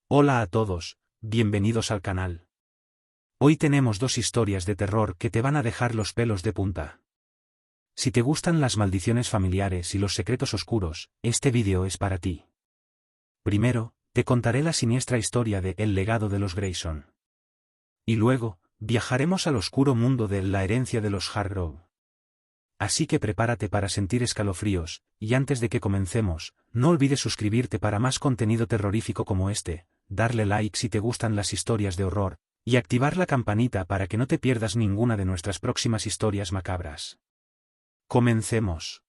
Hola a todos, bienvenidos al canal. Hoy tenemos dos historias de terror que te van a dejar los pelos de punta. Si te gustan las maldiciones familiares y los secretos oscuros, este vídeo es para ti. Primero, te contaré la siniestra historia de El legado de los Grayson. Y luego, viajaremos al oscuro mundo de La herencia de los Hargrove. Así que prepárate para sentir escalofríos, y antes de que comencemos, no olvides suscribirte para más contenido terrorífico como este, darle like si te gustan las historias de horror, y activar la campanita para que no te pierdas ninguna de nuestras próximas historias macabras. Comencemos.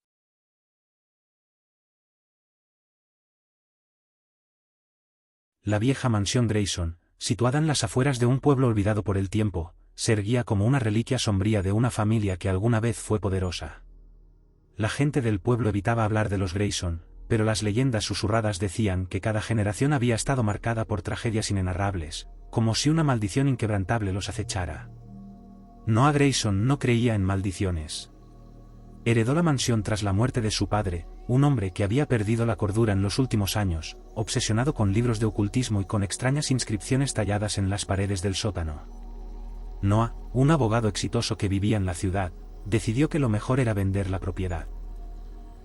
La vieja mansión Grayson, situada en las afueras de un pueblo olvidado por el tiempo, se erguía como una reliquia sombría de una familia que alguna vez fue poderosa. La gente del pueblo evitaba hablar de los Grayson, pero las leyendas susurradas decían que cada generación había estado marcada por tragedias inenarrables, como si una maldición inquebrantable los acechara. Noah Grayson no creía en maldiciones. Heredó la mansión tras la muerte de su padre, un hombre que había perdido la cordura en los últimos años, obsesionado con libros de ocultismo y con extrañas inscripciones talladas en las paredes del sótano. Noah, un abogado exitoso que vivía en la ciudad, decidió que lo mejor era vender la propiedad.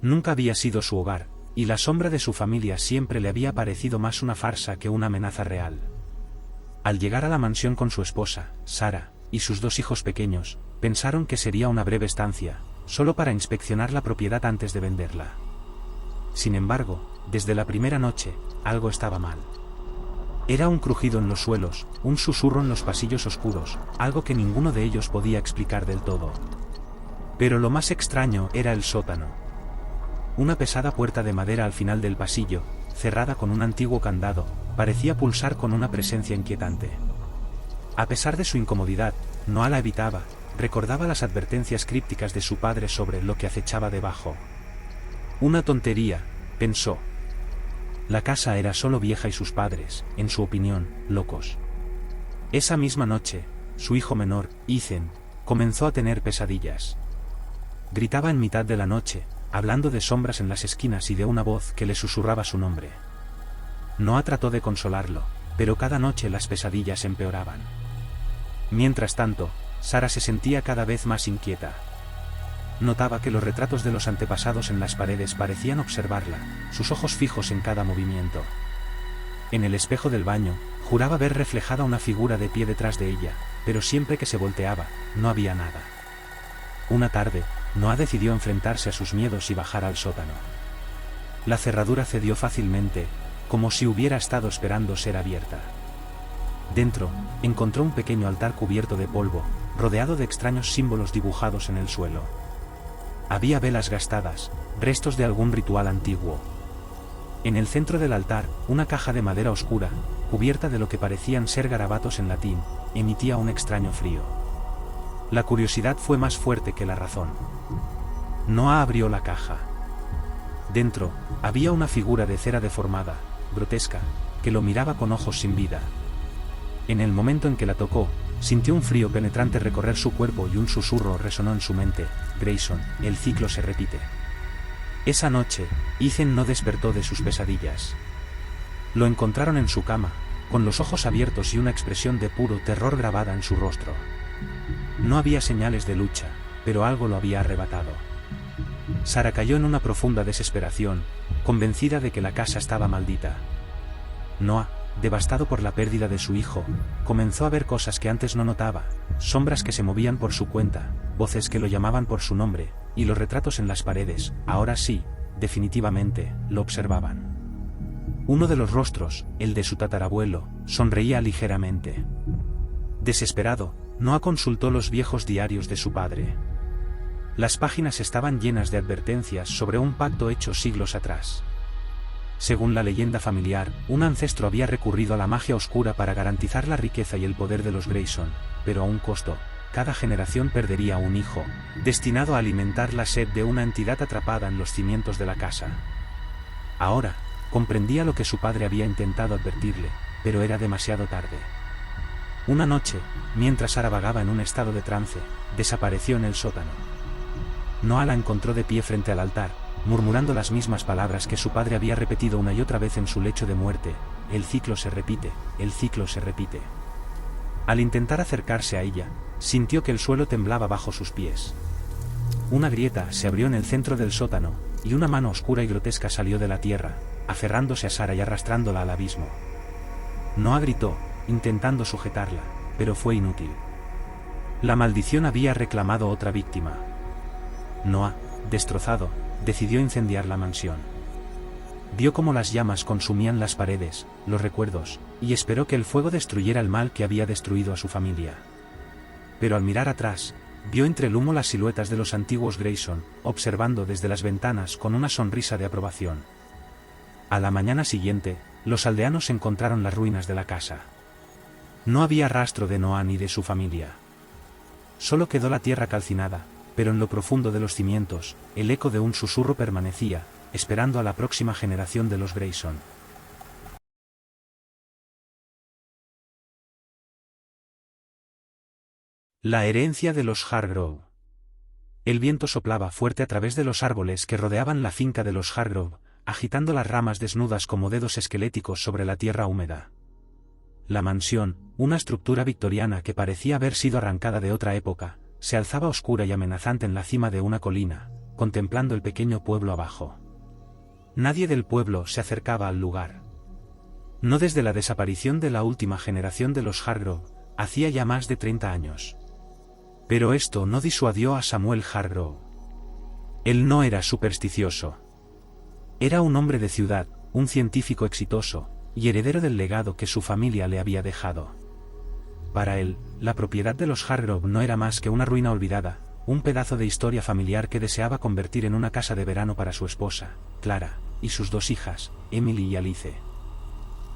Nunca había sido su hogar, y la sombra de su familia siempre le había parecido más una farsa que una amenaza real. Al llegar a la mansión con su esposa, Sarah, y sus dos hijos pequeños, pensaron que sería una breve estancia, solo para inspeccionar la propiedad antes de venderla. Sin embargo, desde la primera noche, algo estaba mal. Era un crujido en los suelos, un susurro en los pasillos oscuros, algo que ninguno de ellos podía explicar del todo. Pero lo más extraño era el sótano. Una pesada puerta de madera al final del pasillo, cerrada con un antiguo candado, parecía pulsar con una presencia inquietante. A pesar de su incomodidad, Noah la evitaba, recordaba las advertencias crípticas de su padre sobre lo que acechaba debajo. Una tontería, pensó. La casa era solo vieja y sus padres, en su opinión, locos. Esa misma noche, su hijo menor, Ethan, comenzó a tener pesadillas. Gritaba en mitad de la noche, hablando de sombras en las esquinas y de una voz que le susurraba su nombre. Noah trató de consolarlo, pero cada noche las pesadillas empeoraban. Mientras tanto, Sarah se sentía cada vez más inquieta. Notaba que los retratos de los antepasados en las paredes parecían observarla, sus ojos fijos en cada movimiento. En el espejo del baño, juraba ver reflejada una figura de pie detrás de ella, pero siempre que se volteaba, no había nada. Una tarde, Noah decidió enfrentarse a sus miedos y bajar al sótano. La cerradura cedió fácilmente, como si hubiera estado esperando ser abierta. Dentro, encontró un pequeño altar cubierto de polvo, rodeado de extraños símbolos dibujados en el suelo. Había velas gastadas, restos de algún ritual antiguo. En el centro del altar, una caja de madera oscura, cubierta de lo que parecían ser garabatos en latín, emitía un extraño frío. La curiosidad fue más fuerte que la razón. Noah abrió la caja. Dentro, había una figura de cera deformada, grotesca, que lo miraba con ojos sin vida. En el momento en que la tocó, sintió un frío penetrante recorrer su cuerpo y un susurro resonó en su mente: Grayson, el ciclo se repite. Esa noche, Ethan no despertó de sus pesadillas. Lo encontraron en su cama, con los ojos abiertos y una expresión de puro terror grabada en su rostro. No había señales de lucha, pero algo lo había arrebatado. Sarah cayó en una profunda desesperación, convencida de que la casa estaba maldita. Noah, devastado por la pérdida de su hijo, comenzó a ver cosas que antes no notaba, sombras que se movían por su cuenta, voces que lo llamaban por su nombre, y los retratos en las paredes, ahora sí, definitivamente, lo observaban. Uno de los rostros, el de su tatarabuelo, sonreía ligeramente. Desesperado, Noah consultó los viejos diarios de su padre. Las páginas estaban llenas de advertencias sobre un pacto hecho siglos atrás. Según la leyenda familiar, un ancestro había recurrido a la magia oscura para garantizar la riqueza y el poder de los Grayson, pero a un costo: cada generación perdería un hijo, destinado a alimentar la sed de una entidad atrapada en los cimientos de la casa. Ahora, comprendía lo que su padre había intentado advertirle, pero era demasiado tarde. Una noche, mientras Sarah vagaba en un estado de trance, desapareció en el sótano. Noah la encontró de pie frente al altar, murmurando las mismas palabras que su padre había repetido una y otra vez en su lecho de muerte: el ciclo se repite, el ciclo se repite. Al intentar acercarse a ella, sintió que el suelo temblaba bajo sus pies. Una grieta se abrió en el centro del sótano, y una mano oscura y grotesca salió de la tierra, aferrándose a Sara y arrastrándola al abismo. Noah gritó, intentando sujetarla, pero fue inútil. La maldición había reclamado otra víctima. Noah, destrozado, decidió incendiar la mansión. Vio cómo las llamas consumían las paredes, los recuerdos, y esperó que el fuego destruyera el mal que había destruido a su familia. Pero al mirar atrás, vio entre el humo las siluetas de los antiguos Grayson, observando desde las ventanas con una sonrisa de aprobación. A la mañana siguiente, los aldeanos encontraron las ruinas de la casa. No había rastro de Noah ni de su familia. Solo quedó la tierra calcinada, pero en lo profundo de los cimientos, el eco de un susurro permanecía, esperando a la próxima generación de los Grayson. La herencia de los Hargrove. El viento soplaba fuerte a través de los árboles que rodeaban la finca de los Hargrove, agitando las ramas desnudas como dedos esqueléticos sobre la tierra húmeda. La mansión, una estructura victoriana que parecía haber sido arrancada de otra época, se alzaba oscura y amenazante en la cima de una colina, contemplando el pequeño pueblo abajo. Nadie del pueblo se acercaba al lugar. No desde la desaparición de la última generación de los Hargrove, hacía ya más de 30 años. Pero esto no disuadió a Samuel Hargrove. Él no era supersticioso. Era un hombre de ciudad, un científico exitoso, y heredero del legado que su familia le había dejado. Para él, la propiedad de los Hargrove no era más que una ruina olvidada, un pedazo de historia familiar que deseaba convertir en una casa de verano para su esposa, Clara, y sus dos hijas, Emily y Alice.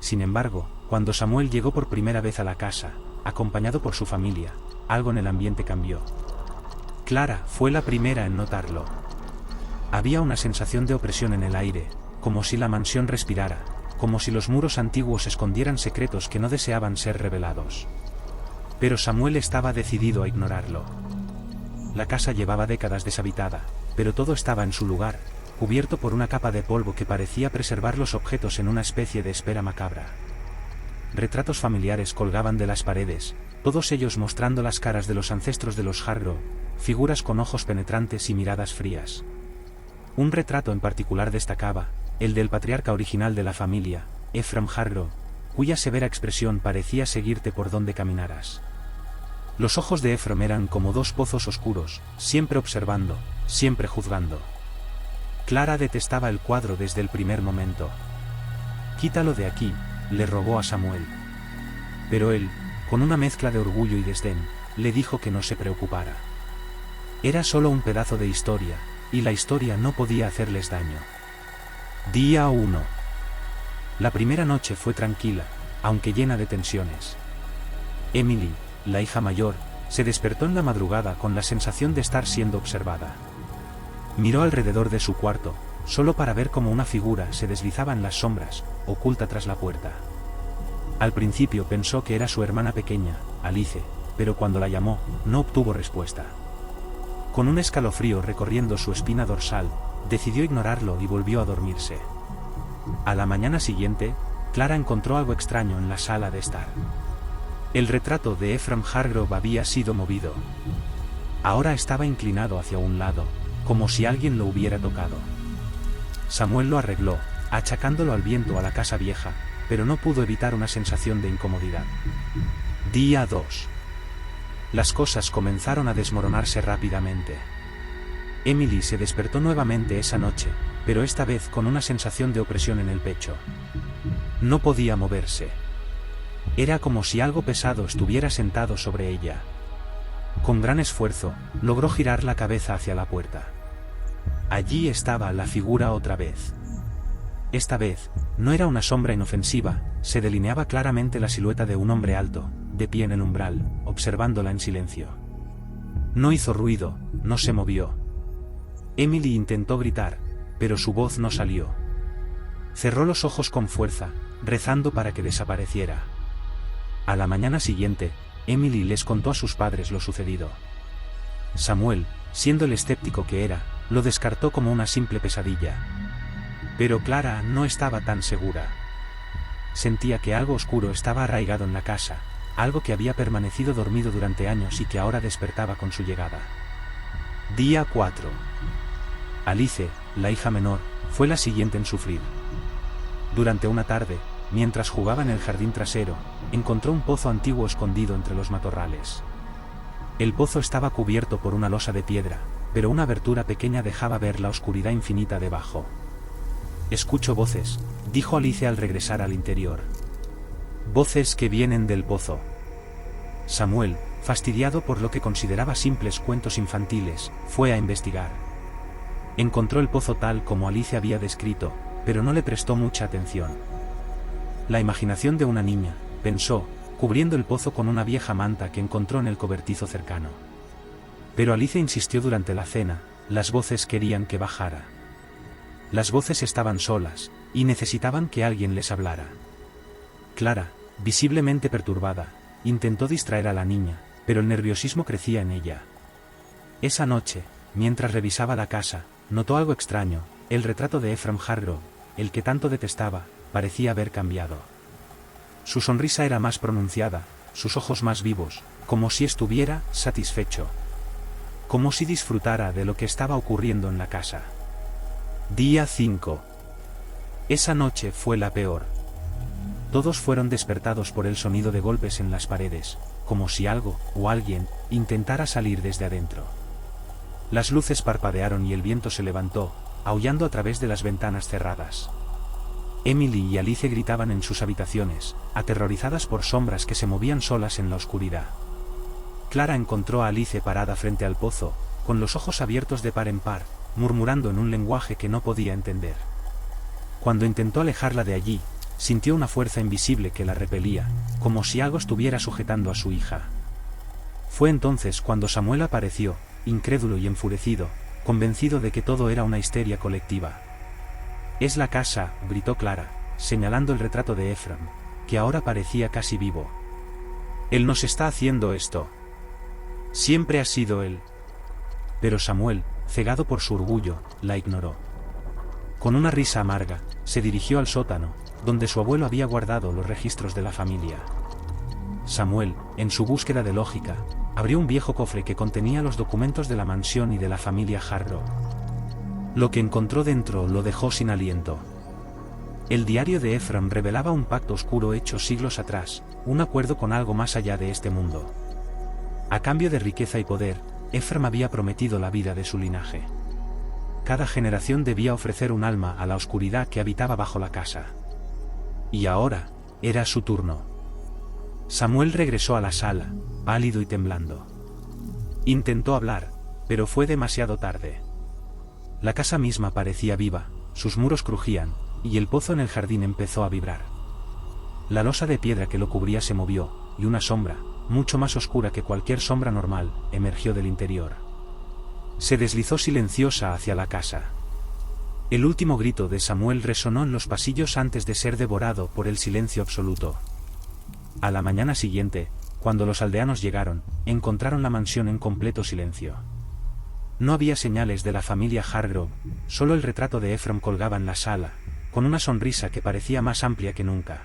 Sin embargo, cuando Samuel llegó por primera vez a la casa, acompañado por su familia, algo en el ambiente cambió. Clara fue la primera en notarlo. Había una sensación de opresión en el aire, como si la mansión respirara, como si los muros antiguos escondieran secretos que no deseaban ser revelados. Pero Samuel estaba decidido a ignorarlo. La casa llevaba décadas deshabitada, pero todo estaba en su lugar, cubierto por una capa de polvo que parecía preservar los objetos en una especie de espera macabra. Retratos familiares colgaban de las paredes, todos ellos mostrando las caras de los ancestros de los Hargrove, figuras con ojos penetrantes y miradas frías. Un retrato en particular destacaba, el del patriarca original de la familia, Ephraim Hargrove, cuya severa expresión parecía seguirte por donde caminaras. Los ojos de Ephraim eran como dos pozos oscuros, siempre observando, siempre juzgando. Clara detestaba el cuadro desde el primer momento. «Quítalo de aquí», le rogó a Samuel. Pero él, con una mezcla de orgullo y desdén, le dijo que no se preocupara. Era solo un pedazo de historia, y la historia no podía hacerles daño. Día 1. La primera noche fue tranquila, aunque llena de tensiones. Emily, la hija mayor, se despertó en la madrugada con la sensación de estar siendo observada. Miró alrededor de su cuarto, solo para ver cómo una figura se deslizaba en las sombras, oculta tras la puerta. Al principio pensó que era su hermana pequeña, Alice, pero cuando la llamó, no obtuvo respuesta. Con un escalofrío recorriendo su espina dorsal, decidió ignorarlo y volvió a dormirse. A la mañana siguiente, Clara encontró algo extraño en la sala de estar. El retrato de Ephraim Hargrove había sido movido. Ahora estaba inclinado hacia un lado, como si alguien lo hubiera tocado. Samuel lo arregló, achacándolo al viento a la casa vieja, pero no pudo evitar una sensación de incomodidad. Día 2. Las cosas comenzaron a desmoronarse rápidamente. Emily se despertó nuevamente esa noche, pero esta vez con una sensación de opresión en el pecho. No podía moverse. Era como si algo pesado estuviera sentado sobre ella. Con gran esfuerzo, logró girar la cabeza hacia la puerta. Allí estaba la figura otra vez. Esta vez, no era una sombra inofensiva, se delineaba claramente la silueta de un hombre alto, de pie en el umbral, observándola en silencio. No hizo ruido, no se movió. Emily intentó gritar, pero su voz no salió. Cerró los ojos con fuerza, rezando para que desapareciera. A la mañana siguiente, Emily les contó a sus padres lo sucedido. Samuel, siendo el escéptico que era, lo descartó como una simple pesadilla. Pero Clara no estaba tan segura. sentía que algo oscuro estaba arraigado en la casa, algo que había permanecido dormido durante años y que ahora despertaba con su llegada. Día 4. Alice, la hija menor, fue la siguiente en sufrir. Durante una tarde, mientras jugaba en el jardín trasero, encontró un pozo antiguo escondido entre los matorrales. El pozo estaba cubierto por una losa de piedra, pero una abertura pequeña dejaba ver la oscuridad infinita debajo. «Escucho voces», dijo Alice al regresar al interior. «Voces que vienen del pozo». Samuel, fastidiado por lo que consideraba simples cuentos infantiles, fue a investigar. Encontró el pozo tal como Alice había descrito, pero no le prestó mucha atención. La imaginación de una niña, pensó, cubriendo el pozo con una vieja manta que encontró en el cobertizo cercano. Pero Alice insistió durante la cena, las voces querían que bajara. Las voces estaban solas, y necesitaban que alguien les hablara. Clara, visiblemente perturbada, intentó distraer a la niña, pero el nerviosismo crecía en ella. Esa noche, mientras revisaba la casa, notó algo extraño: el retrato de Ephraim Hargrove, el que tanto detestaba, parecía haber cambiado. Su sonrisa era más pronunciada, sus ojos más vivos, como si estuviera satisfecho. Como si disfrutara de lo que estaba ocurriendo en la casa. Día 5. Esa noche fue la peor. Todos fueron despertados por el sonido de golpes en las paredes, como si algo, o alguien, intentara salir desde adentro. Las luces parpadearon y el viento se levantó, aullando a través de las ventanas cerradas. Emily y Alice gritaban en sus habitaciones, aterrorizadas por sombras que se movían solas en la oscuridad. Clara encontró a Alice parada frente al pozo, con los ojos abiertos de par en par, murmurando en un lenguaje que no podía entender. Cuando intentó alejarla de allí, sintió una fuerza invisible que la repelía, como si algo estuviera sujetando a su hija. Fue entonces cuando Samuel apareció, incrédulo y enfurecido, convencido de que todo era una histeria colectiva. «Es la casa», gritó Clara, señalando el retrato de Ephraim, que ahora parecía casi vivo. «Él nos está haciendo esto. Siempre ha sido él». Pero Samuel, cegado por su orgullo, la ignoró. Con una risa amarga, se dirigió al sótano, donde su abuelo había guardado los registros de la familia. Samuel, en su búsqueda de lógica, abrió un viejo cofre que contenía los documentos de la mansión y de la familia Hargrove. Lo que encontró dentro lo dejó sin aliento. El diario de Ephraim revelaba un pacto oscuro hecho siglos atrás, un acuerdo con algo más allá de este mundo. A cambio de riqueza y poder, Ephraim había prometido la vida de su linaje. Cada generación debía ofrecer un alma a la oscuridad que habitaba bajo la casa. Y ahora, era su turno. Samuel regresó a la sala, pálido y temblando. Intentó hablar, pero fue demasiado tarde. La casa misma parecía viva, sus muros crujían, y el pozo en el jardín empezó a vibrar. La losa de piedra que lo cubría se movió, y una sombra, mucho más oscura que cualquier sombra normal, emergió del interior. Se deslizó silenciosa hacia la casa. El último grito de Samuel resonó en los pasillos antes de ser devorado por el silencio absoluto. A la mañana siguiente, cuando los aldeanos llegaron, encontraron la mansión en completo silencio. No había señales de la familia Hargrove, solo el retrato de Ephraim colgaba en la sala, con una sonrisa que parecía más amplia que nunca.